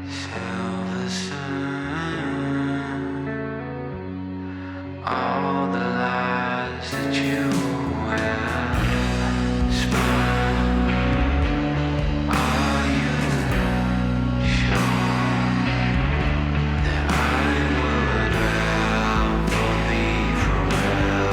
Silver sun, all the lies that you have spun. Are you sure that I would rather be forever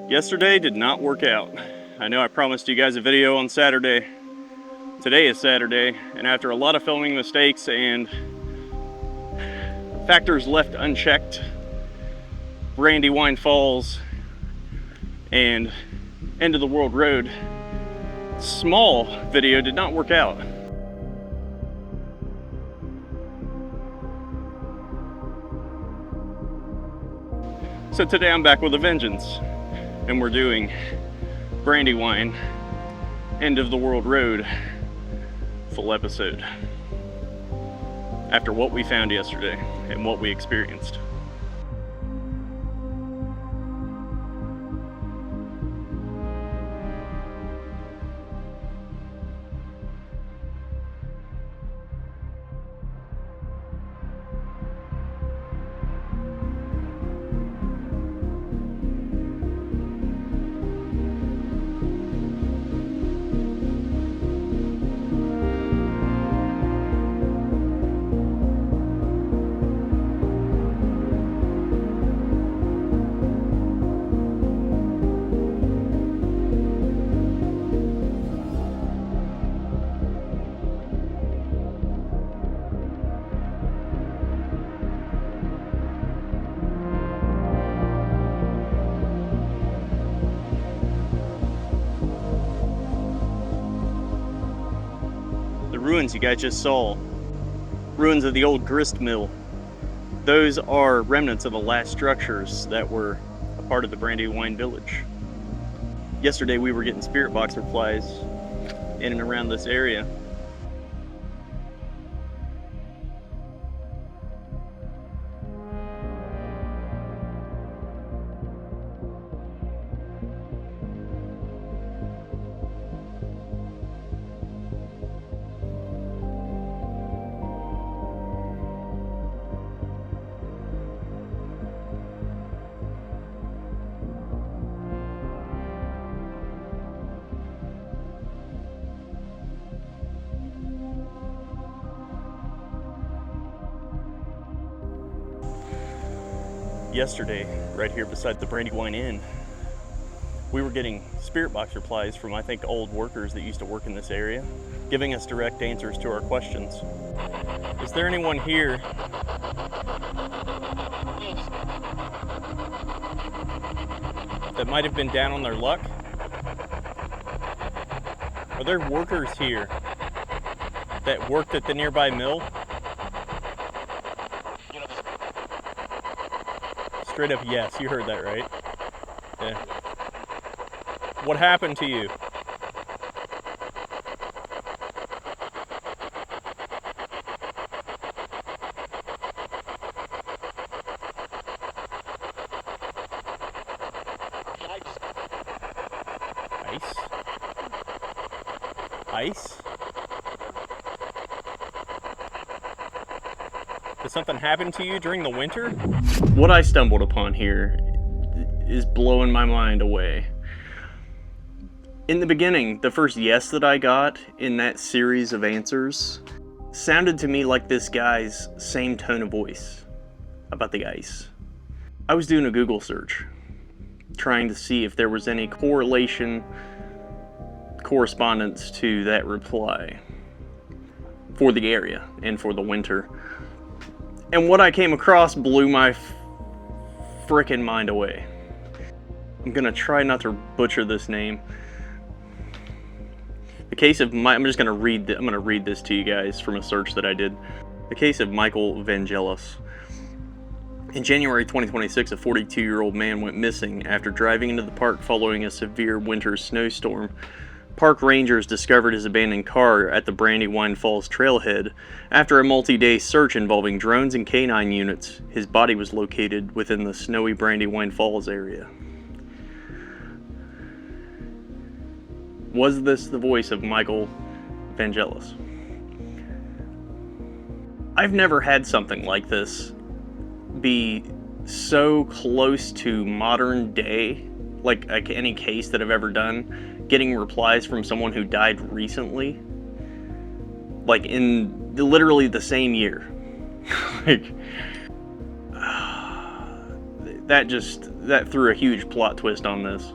Yesterday did not work out. I know I promised you guys a video on Saturday. Today is Saturday, and after a lot of filming mistakes and factors left unchecked, Brandywine Falls and End of the World Road, small video did not work out. So today I'm back with a vengeance. And we're doing Brandywine End of the World Road full episode after what we found yesterday and what we experienced. The ruins you guys just saw, ruins of the old grist mill, those are remnants of the last structures that were a part of the Brandywine village. Yesterday we were getting spirit box replies in and around this area. Yesterday, right here beside the Brandywine Inn, we were getting spirit box replies from, I think, old workers that used to work in this area, giving us direct answers to our questions. Is there anyone here that might have been down on their luck? Are there workers here that worked at the nearby mill? Straight up yes, you heard that right. Yeah. What happened to you? Ice? Ice? Did something happen to you during the winter? What I stumbled upon here is blowing my mind away. In the beginning, the first yes that I got in that series of answers sounded to me like this guy's same tone of voice about the ice. I was doing a Google search, trying to see if there was any correspondence to that reply for the area and for the winter. And what I came across blew my frickin' mind away. I'm gonna try not to butcher this name. The case of I'm gonna read this to you guys from a search that I did. The case of Michael Vangelis. In January 2026, a 42-year-old man went missing after driving into the park following a severe winter snowstorm. Park rangers discovered his abandoned car at the Brandywine Falls trailhead. After a multi-day search involving drones and canine units, his body was located within the snowy Brandywine Falls area. Was this the voice of Michael Vangelis? I've never had something like this be so close to modern day, like any case that I've ever done, getting replies from someone who died recently, like in literally the same year. Like, that threw a huge plot twist on this.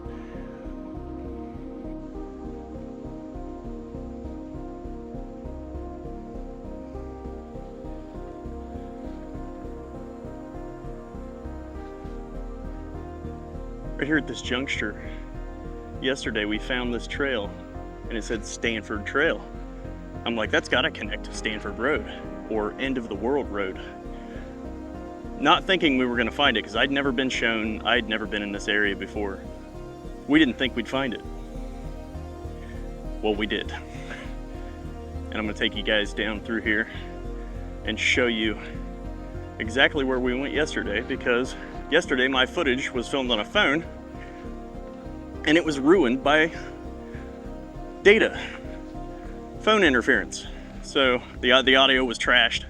Right here at this juncture, yesterday we found this trail and it said Stanford Trail. I'm like, that's gotta connect to Stanford Road or End of the World Road. Not thinking we were gonna find it because I'd never been in this area before. We didn't think we'd find it. Well, we did. And I'm gonna take you guys down through here and show you exactly where we went yesterday, because yesterday my footage was filmed on a phone and it was ruined by data, phone interference. So the audio was trashed.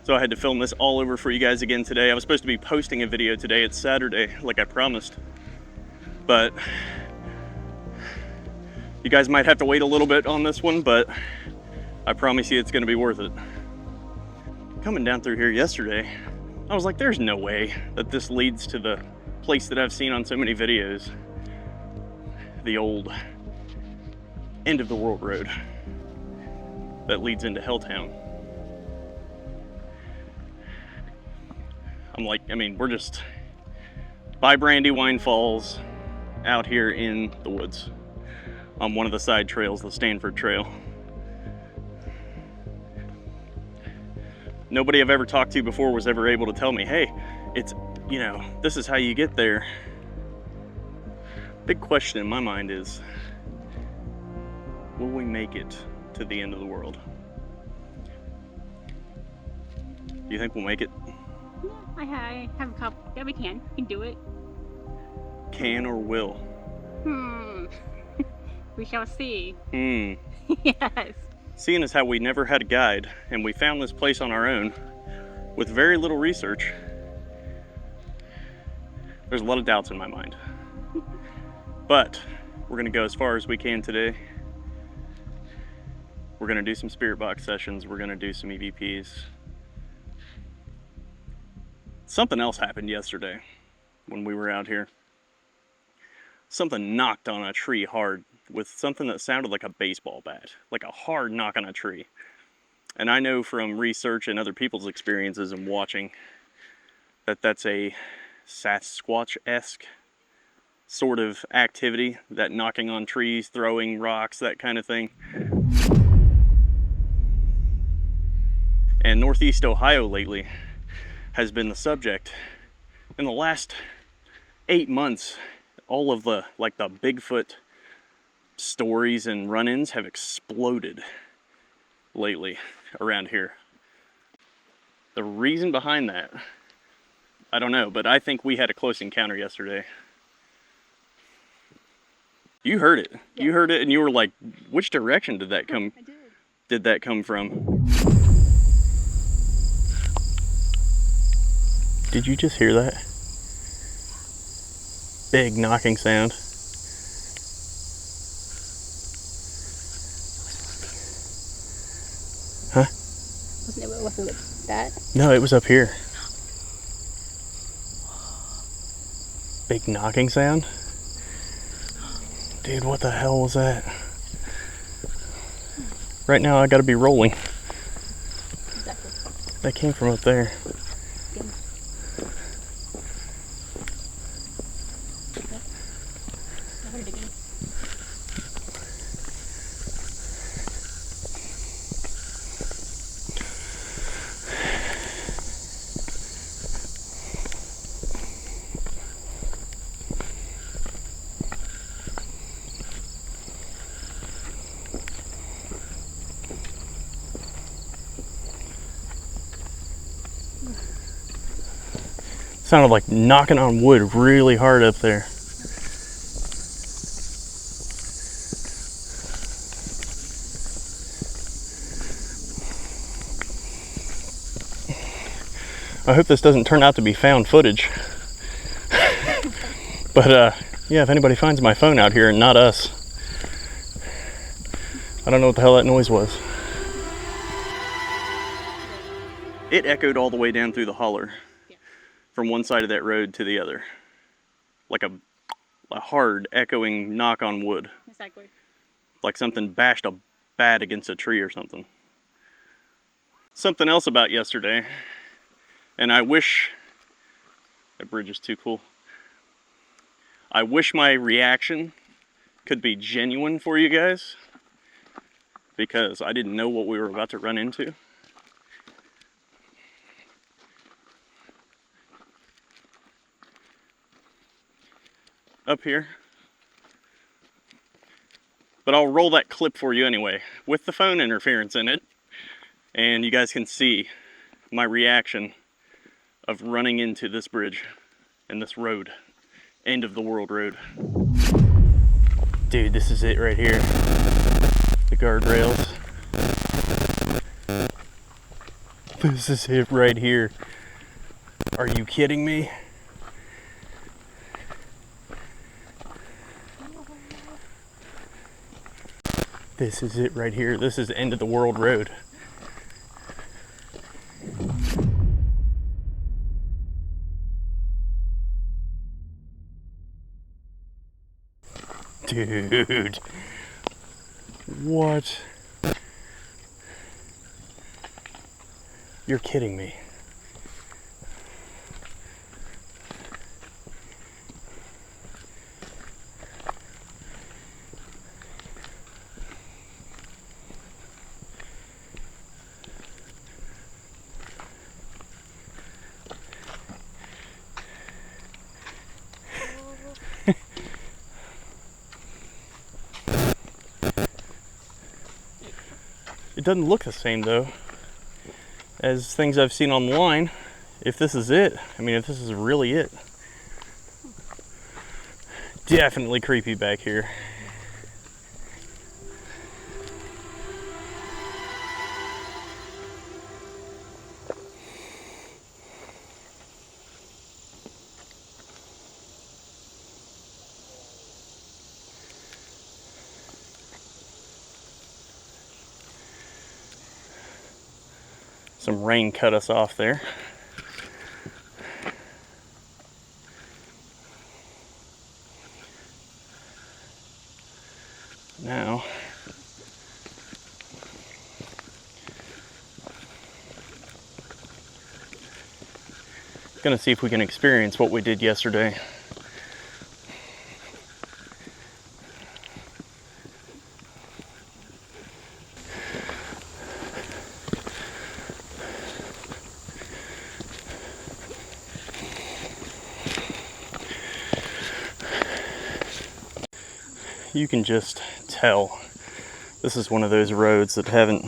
So I had to film this all over for you guys again today. I was supposed to be posting a video today. It's Saturday, like I promised. But you guys might have to wait a little bit on this one, but I promise you it's gonna be worth it. Coming down through here yesterday, I was like, there's no way that this leads to the place that I've seen on so many videos. The old End of the World Road that leads into Helltown. I'm like, we're just by Brandywine Falls out here in the woods on one of the side trails, the Stanford Trail. Nobody I've ever talked to before was ever able to tell me, hey, it's, this is how you get there. Big question in my mind is, will we make it to the end of the world? Do you think we'll make it? Yeah, I have a couple. Yeah, we can do it. Can or will? We shall see. Yes. Seeing as how we never had a guide and we found this place on our own with very little research, there's a lot of doubts in my mind. But we're gonna go as far as we can today. We're gonna do some spirit box sessions. We're gonna do some EVPs. Something else happened yesterday when we were out here. Something knocked on a tree hard with something that sounded like a baseball bat, like a hard knock on a tree. And I know from research and other people's experiences and watching that that's a Sasquatch-esque sort of activity, that knocking on trees, throwing rocks, that kind of thing. And Northeast Ohio lately has been the subject. In the last 8 months, all of the Bigfoot stories and run-ins have exploded lately around here. The reason behind that, I don't know, but I think we had a close encounter yesterday. You heard it. Yeah. You heard it and you were like, which direction did that come? I did that come from? Did you just hear that? Big knocking sound. Huh? Wasn't it that? No, it was up here. Big knocking sound? Dude, what the hell was that? Right now I gotta be rolling. Exactly. That came from up there. Sounded like knocking on wood really hard up there. I hope this doesn't turn out to be found footage. But yeah, if anybody finds my phone out here and not us, I don't know what the hell that noise was. It echoed all the way down through the holler, from one side of that road to the other, like a hard echoing knock on wood. Exactly. Like something bashed a bat against a tree or something. Something else about yesterday, and I wish, that bridge is too cool. I wish my reaction could be genuine for you guys, because I didn't know what we were about to run into. Up here. But I'll roll that clip for you anyway, with the phone interference in it, and you guys can see my reaction of running into this bridge and this road, end of the world road. Dude, this is it right here. The guardrails. This is it right here. Are you kidding me? This is it right here. This is end of the world road. Dude. What? You're kidding me. It doesn't look the same though as things I've seen online. If this is it, I mean, if this is really it. Definitely creepy back here. Some rain cut us off there. Now, gonna see if we can experience what we did yesterday. You can just tell this is one of those roads that haven't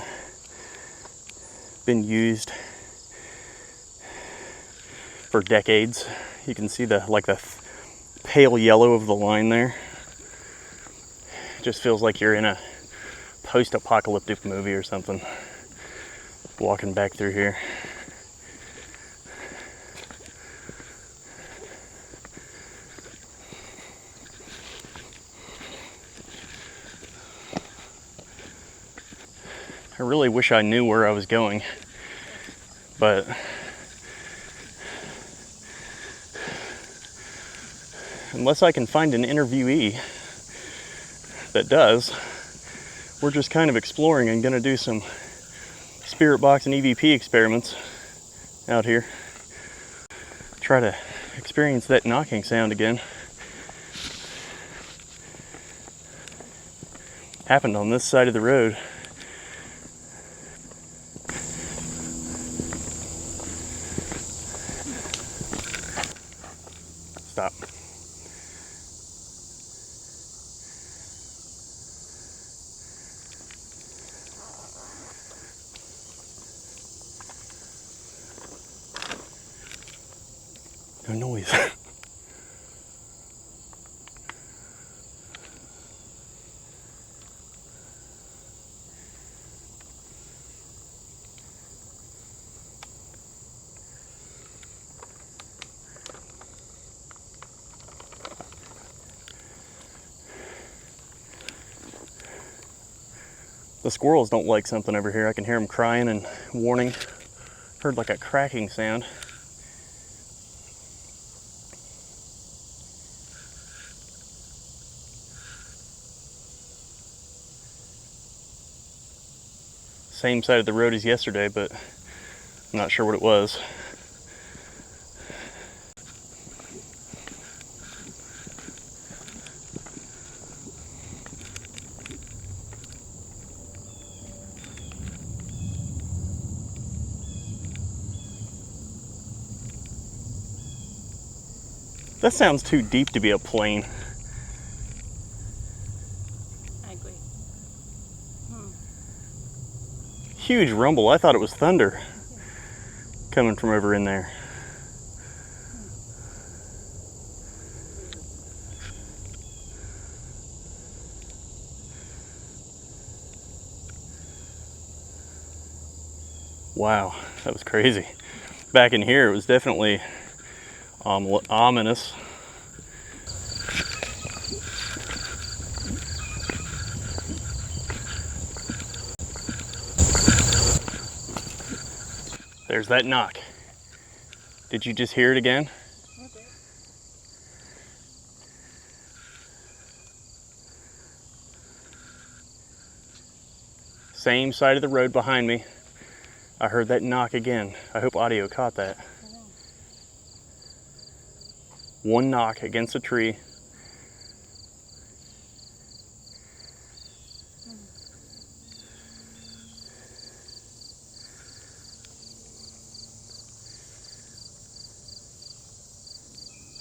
been used for decades. You can see the pale yellow of the line there. It just feels like you're in a post-apocalyptic movie or something, walking back through here. I really wish I knew where I was going, but unless I can find an interviewee that does, we're just kind of exploring and gonna do some spirit box and EVP experiments out here. Try to experience that knocking sound again. Happened on this side of the road. Stop. of noise. The squirrels don't like something over here. I can hear them crying and warning. Heard like a cracking sound. Same side of the road as yesterday, but I'm not sure what it was. That sounds too deep to be a plane. I agree. Huge rumble. I thought it was thunder coming from over in there. Wow, that was crazy. Back in here, it was definitely ominous. There's that knock. Did you just hear it again? Okay. Same side of the road behind me. I heard that knock again. I hope audio caught that. One knock against a tree.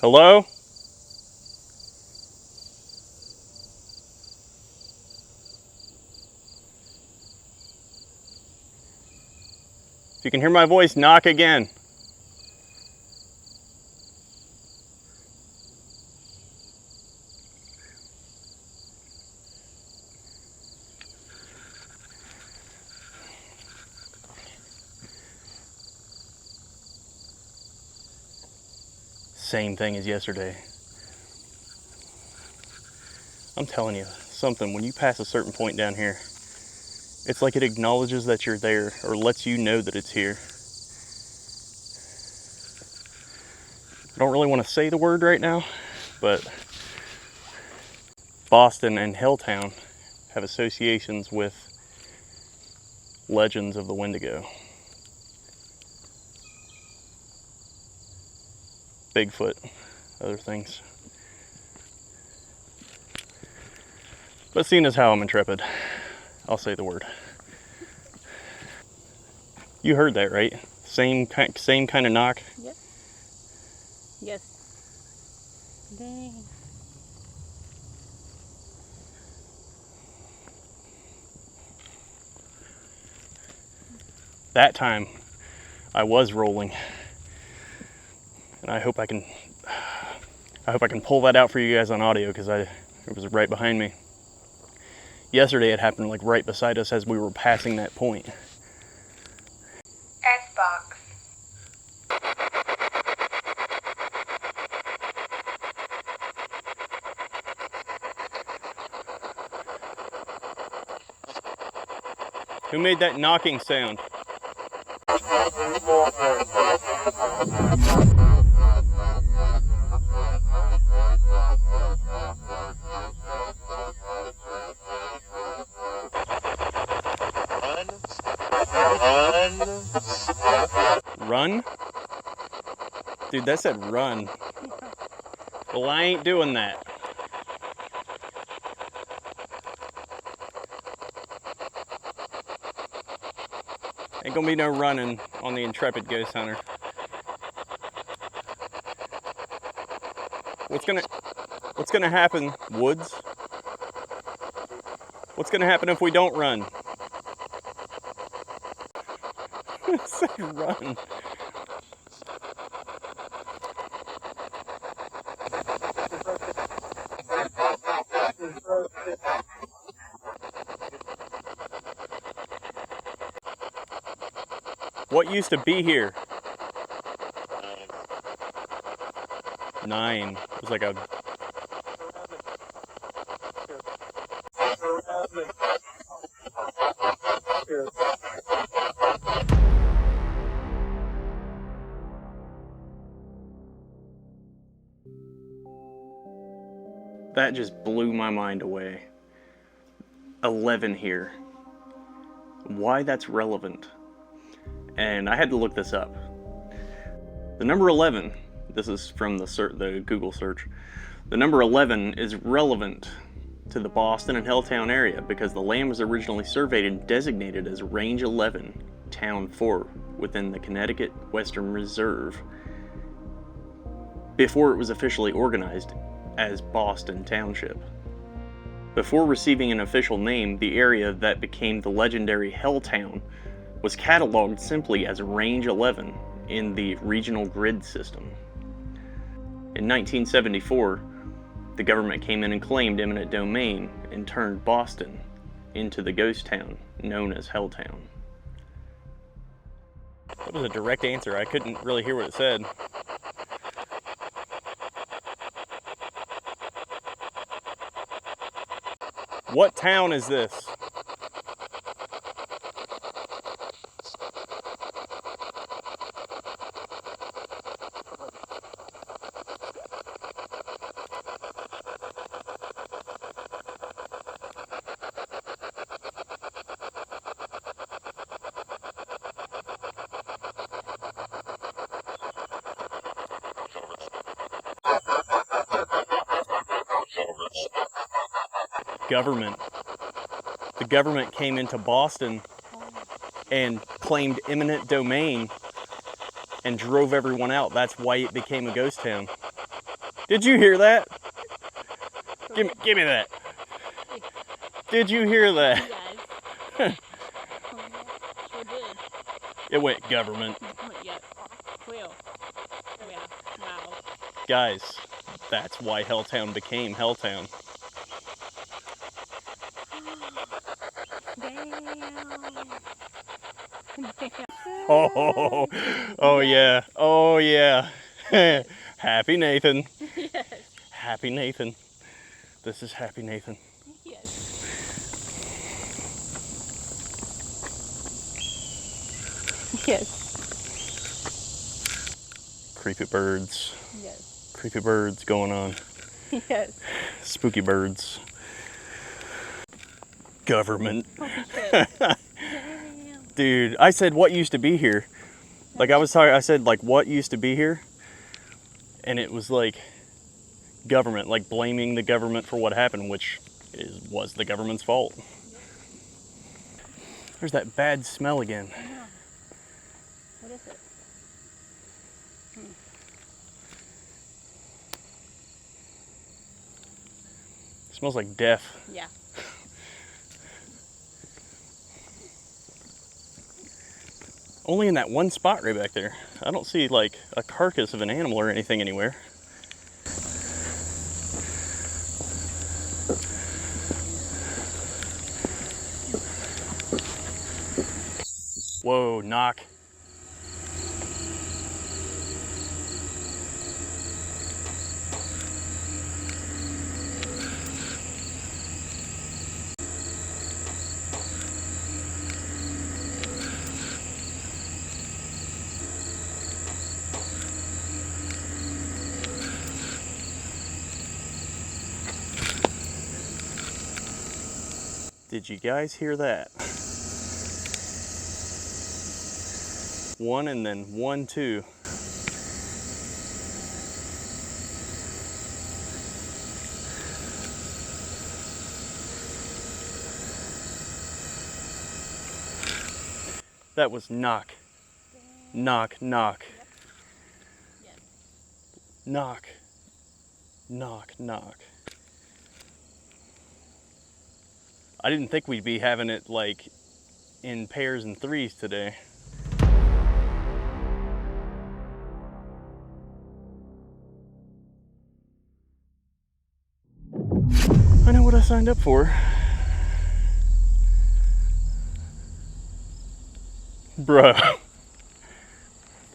Hello? If you can hear my voice, knock again. Same thing as yesterday. I'm telling you, something, when you pass a certain point down here, it's like it acknowledges that you're there or lets you know that it's here. I don't really want to say the word right now, but Boston and Helltown have associations with legends of the Wendigo. Bigfoot, other things. But seeing as how I'm intrepid, I'll say the word. You heard that, right? Same kind of knock? Yep. Yes. Dang. That time, I was rolling. And I hope I can pull that out for you guys on audio because it was right behind me. Yesterday it happened like right beside us as we were passing that point. S-Box. Who made that knocking sound? Run? Dude, that said run. Well, I ain't doing that. Ain't gonna be no running on the intrepid ghost hunter. What's gonna happen, Woods? What's gonna happen if we don't run? Say run. What used to be here? 9. It was like a... That just blew my mind away. 11 here. Why that's relevant? And I had to look this up. The number 11, this is from the Google search, the number 11 is relevant to the Boston and Helltown area because the land was originally surveyed and designated as Range 11, Town 4, within the Connecticut Western Reserve, before it was officially organized as Boston Township. Before receiving an official name, the area that became the legendary Helltown was cataloged simply as Range 11 in the regional grid system. In 1974, the government came in and claimed eminent domain and turned Boston into the ghost town known as Helltown. That was a direct answer. I couldn't really hear what it said. What town is this? Government. The government came into Boston and claimed eminent domain and drove everyone out. That's why it became a ghost town. Did you hear that? Give me that. Did you hear that? Yes. Sure did. It went government. Yes. Well. Yeah. Wow. Guys, that's why Helltown became Helltown. Oh yeah, oh yeah. Happy Nathan. Yes. Happy Nathan. This is Happy Nathan. Yes. Yes. Creepy birds. Yes. Creepy birds going on. Yes. Spooky birds. Government. Dude, I said what used to be here. Like I said like what used to be here. And it was like government, like blaming the government for what happened, which was the government's fault. There's that bad smell again. I know. What is it? It smells like death. Yeah. Only in that one spot right back there. I don't see like a carcass of an animal or anything anywhere. Whoa, knock. Did you guys hear that? One and then 1, 2. That was knock. Knock, knock. Yes. Knock. Knock, knock. I didn't think we'd be having it like in pairs and threes today. I know what I signed up for. Bruh.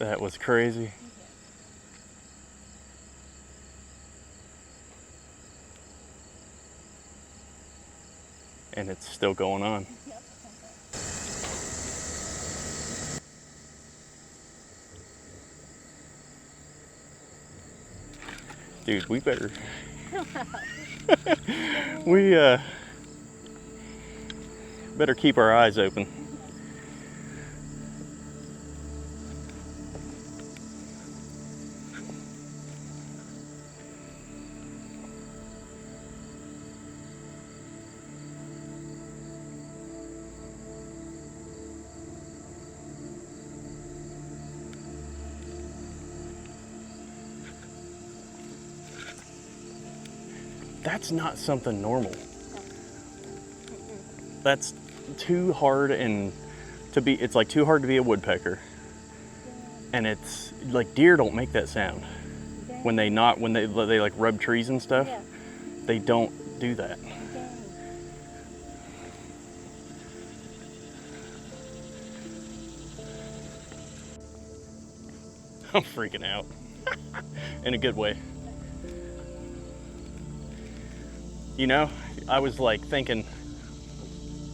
That was crazy. And it's still going on. Dude, we better. We better keep our eyes open. That's not something normal. That's too hard and to be, it's like too hard to be a woodpecker. And it's like deer don't make that sound. When they like rub trees and stuff, they don't do that. I'm freaking out. In a good way. You know, I was like thinking,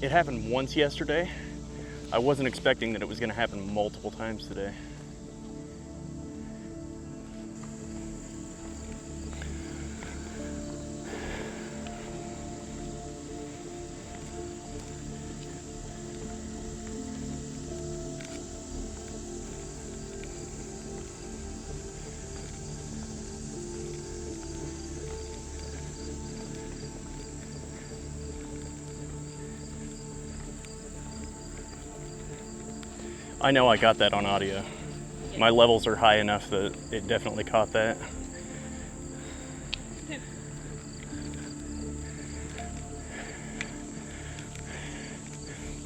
it happened once yesterday. I wasn't expecting that it was gonna happen multiple times today. I know I got that on audio. My levels are high enough that it definitely caught that.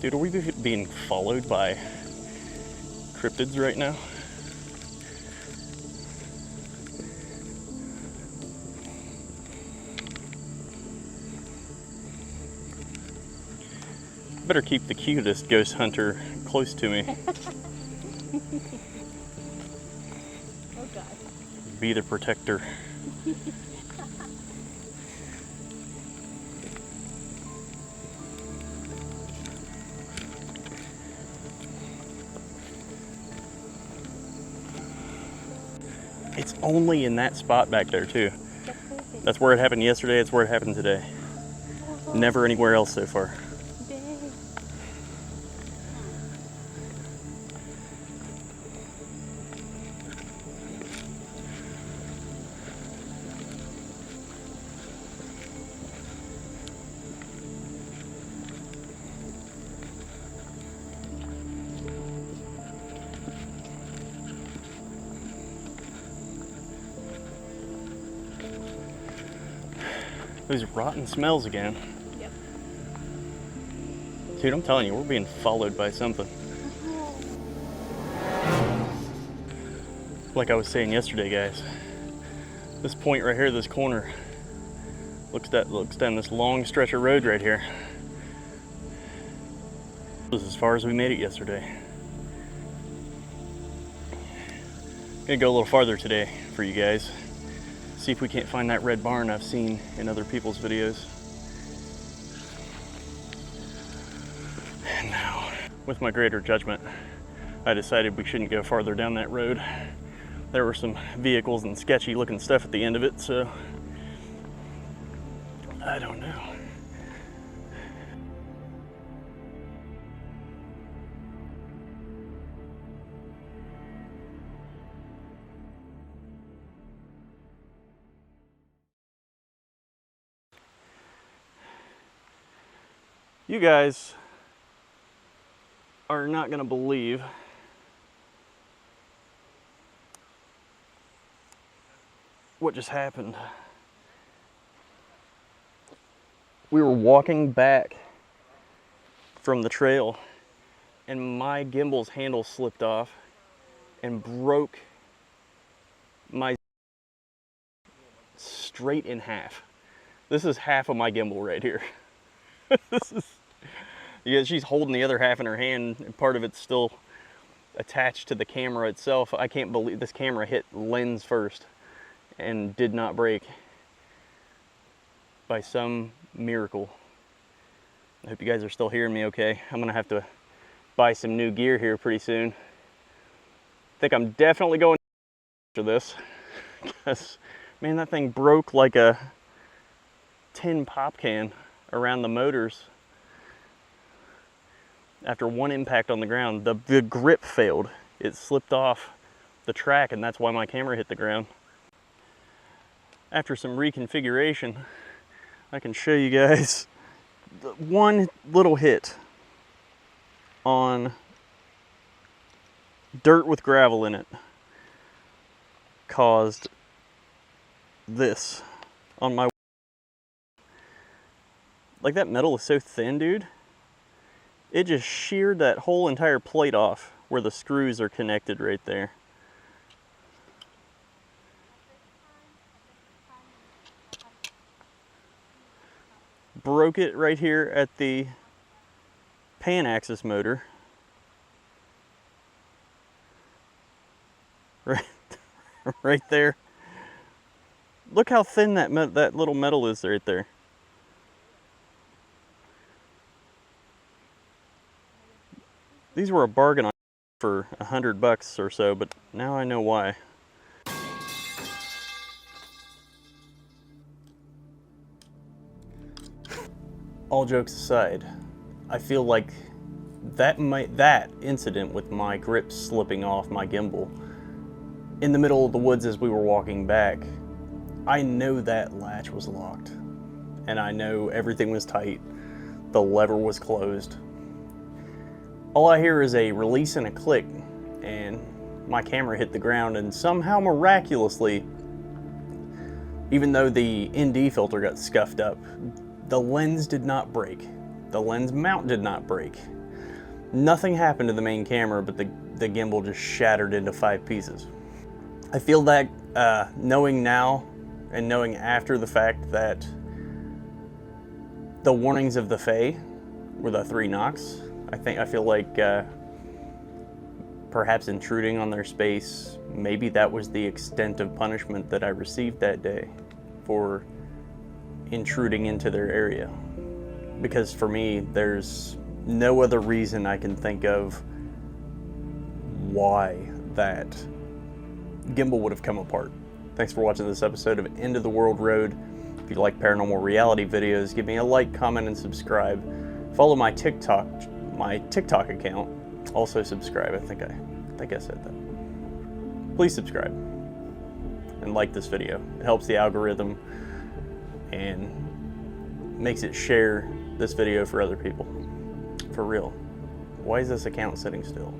Dude, are we being followed by cryptids right now? Better keep the cutest ghost hunter close to me. Oh God. Be the protector. It's only in that spot back there too. That's where it happened yesterday, it's where it happened today. Never anywhere else so far. Those rotten smells again. Yep. Dude, I'm telling you, we're being followed by something. Like I was saying yesterday, guys, this point right here, this corner, looks down this long stretch of road right here. This is as far as we made it yesterday. Gonna go a little farther today for you guys. See if we can't find that red barn I've seen in other people's videos. And now, with my greater judgment, I decided we shouldn't go farther down that road. There were some vehicles and sketchy looking stuff at the end of it, so I don't know. You guys are not gonna believe what just happened. We were walking back from the trail and my gimbal's handle slipped off and broke my straight in half. This is half of my gimbal right here. This is, yeah, she's holding the other half in her hand and part of it's still attached to the camera itself. I can't believe this camera hit lens first and did not break by some miracle. I hope you guys are still hearing me okay. I'm gonna have to buy some new gear here pretty soon. I think I'm definitely going after this because, man, that thing broke like a tin pop can around the motors after one impact on the ground. The grip failed. It slipped off the track, and that's why my camera hit the ground. After some reconfiguration, I can show you guys one little hit on dirt with gravel in it caused this on my, like, that metal is so thin, dude. It just sheared that whole entire plate off where the screws are connected right there. Broke it right here at the pan axis motor. Right there. Look how thin that little metal is right there. These were a bargain on for $100 or so, but now I know why. All jokes aside, I feel like that incident with my grip slipping off my gimbal in the middle of the woods as we were walking back, I know that latch was locked, and I know everything was tight. The lever was closed. All I hear is a release and a click, and my camera hit the ground, and somehow miraculously, even though the ND filter got scuffed up, the lens did not break. The lens mount did not break. Nothing happened to the main camera, but the gimbal just shattered into 5 pieces. I feel that knowing now and knowing after the fact that the warnings of the Fae were the 3 knocks, I feel like perhaps intruding on their space, maybe that was the extent of punishment that I received that day for intruding into their area. Because for me, there's no other reason I can think of why that gimbal would have come apart. Thanks for watching this episode of End of the World Road. If you like paranormal reality videos, give me a like, comment, and subscribe. Follow my TikTok account. Also subscribe. I think I said that. Please subscribe and like this video. It helps the algorithm and makes it share this video for other people. For real. Why is this account sitting still?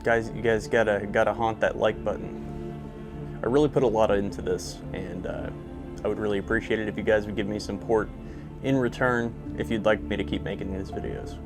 Guys, you guys gotta haunt that like button. I really put a lot into this, and I would really appreciate it if you guys would give me some support in return if you'd like me to keep making these videos.